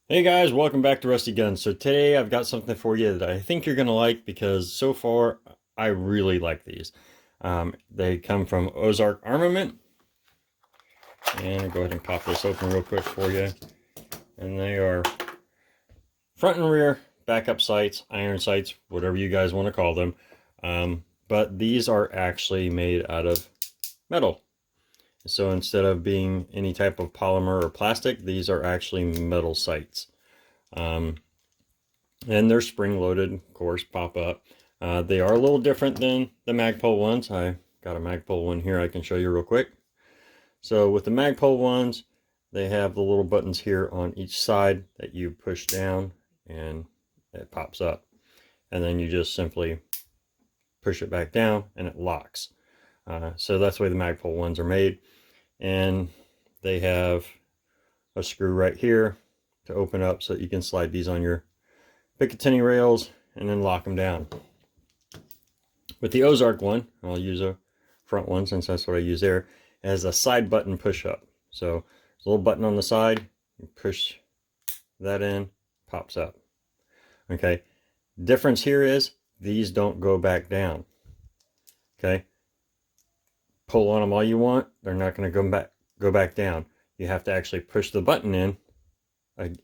Hey guys, welcome back to Rusty Guns. So today I've got something for you that I think you're going to like because so far I really like these. They come from Ozark Armament. And I'll go ahead and pop this open real quick for you. And they are front and rear backup sights, iron sights, whatever you guys want to call them. But these are actually made out of metal. So instead of being any type of polymer or plastic, these are actually metal sights. And they're spring-loaded, of course, pop up. They are a little different than the Magpul ones. I got a Magpul one here I can show you real quick. So with the Magpul ones, they have the little buttons here on each side that you push down and it pops up. And then you just simply push it back down and it locks. So that's the way the Magpul ones are made. And they have a screw right here to open up so that you can slide these on your Picatinny rails and then lock them down. With the Ozark one, I'll use a front one since that's what I use there, it has a side button push up. So there's a little button on the side, you push that in, pops up. Okay, difference here is these don't go back down. Okay, pull on them all you want, they're not going to go back down. You have to actually push the button in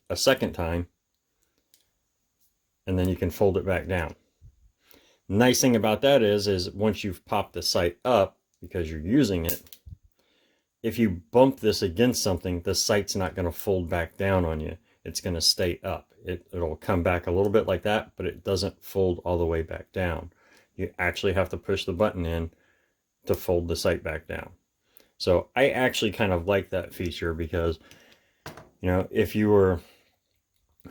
a second time, and then you can fold it back down. Nice thing about that is once you've popped the sight up, because you're using it, if you bump this against something, the sight's not going to fold back down on you. It's going to stay up. It'll come back a little bit like that, but it doesn't fold all the way back down. You actually have to push the button in to fold the sight back down. So I actually kind of like that feature because, you know, if you were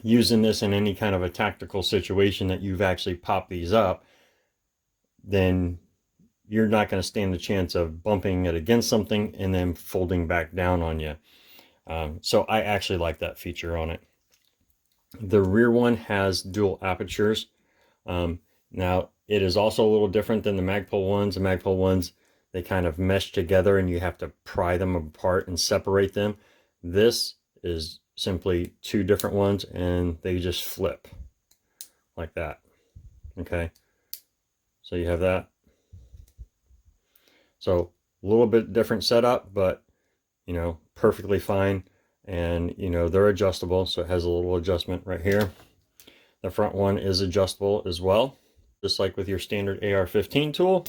using this in any kind of a tactical situation that you've actually popped these up, then you're not going to stand the chance of bumping it against something and then folding back down on you. So I actually like that feature on it. The rear one has dual apertures. Now it is also a little different than the Magpul ones. The Magpul ones, they kind of mesh together and you have to pry them apart and separate them. This is simply two different ones and they just flip like that. Okay, so you have that. So a little bit different setup, but you know, perfectly fine. And you know, they're adjustable, so it has a little adjustment right here. The front one is adjustable as well, just like with your standard AR-15 tool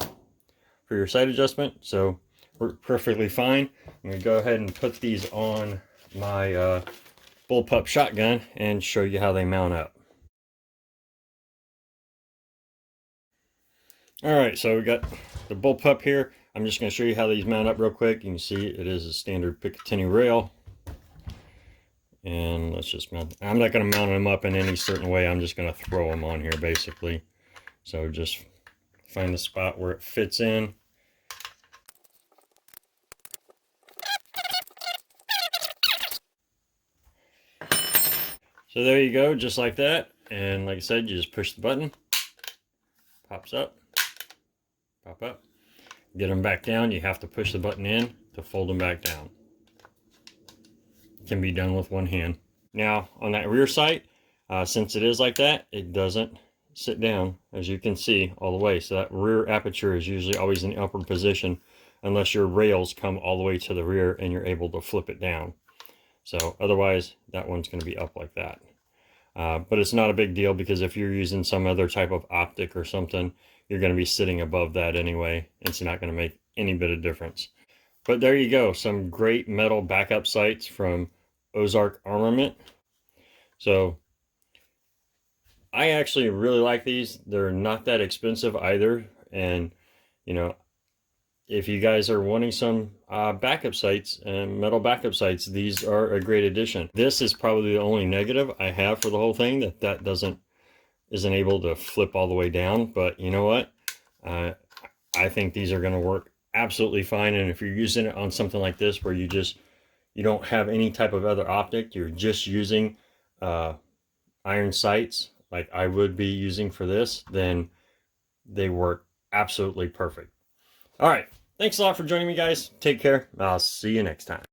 for your sight adjustment. So work perfectly fine. I'm going to go ahead and put these on my bullpup shotgun and show you how they mount up. All right, so we got the bullpup here. I'm just going to show you how these mount up real quick. You can see it is a standard Picatinny rail. And let's just mount. I'm not going to mount them up in any certain way. I'm just going to throw them on here basically. So just find the spot where it fits in. So there you go, just like that. And like I said, you just push the button, pops up, pop up. Get them back down, you have to push the button in to fold them back down. It can be done with one hand. Now on that rear sight, since it is like that, it doesn't sit down, as you can see, all the way. So that rear aperture is usually always in the upper position unless your rails come all the way to the rear and you're able to flip it down. So otherwise, that one's going to be up like that. But it's not a big deal because if you're using some other type of optic or something, you're going to be sitting above that anyway. It's not going to make any bit of difference. But there you go, some great metal backup sights from Ozark Armament. So I actually really like these. They're not that expensive either. And, you know, if you guys are wanting some backup sights and metal backup sights, these are a great addition. This is probably the only negative I have for the whole thing, that isn't able to flip all the way down. But you know what? I think these are going to work absolutely fine. And if you're using it on something like this where you don't have any type of other optic, you're just using iron sights like I would be using for this, then they work absolutely perfect. All right. Thanks a lot for joining me, guys. Take care. I'll see you next time.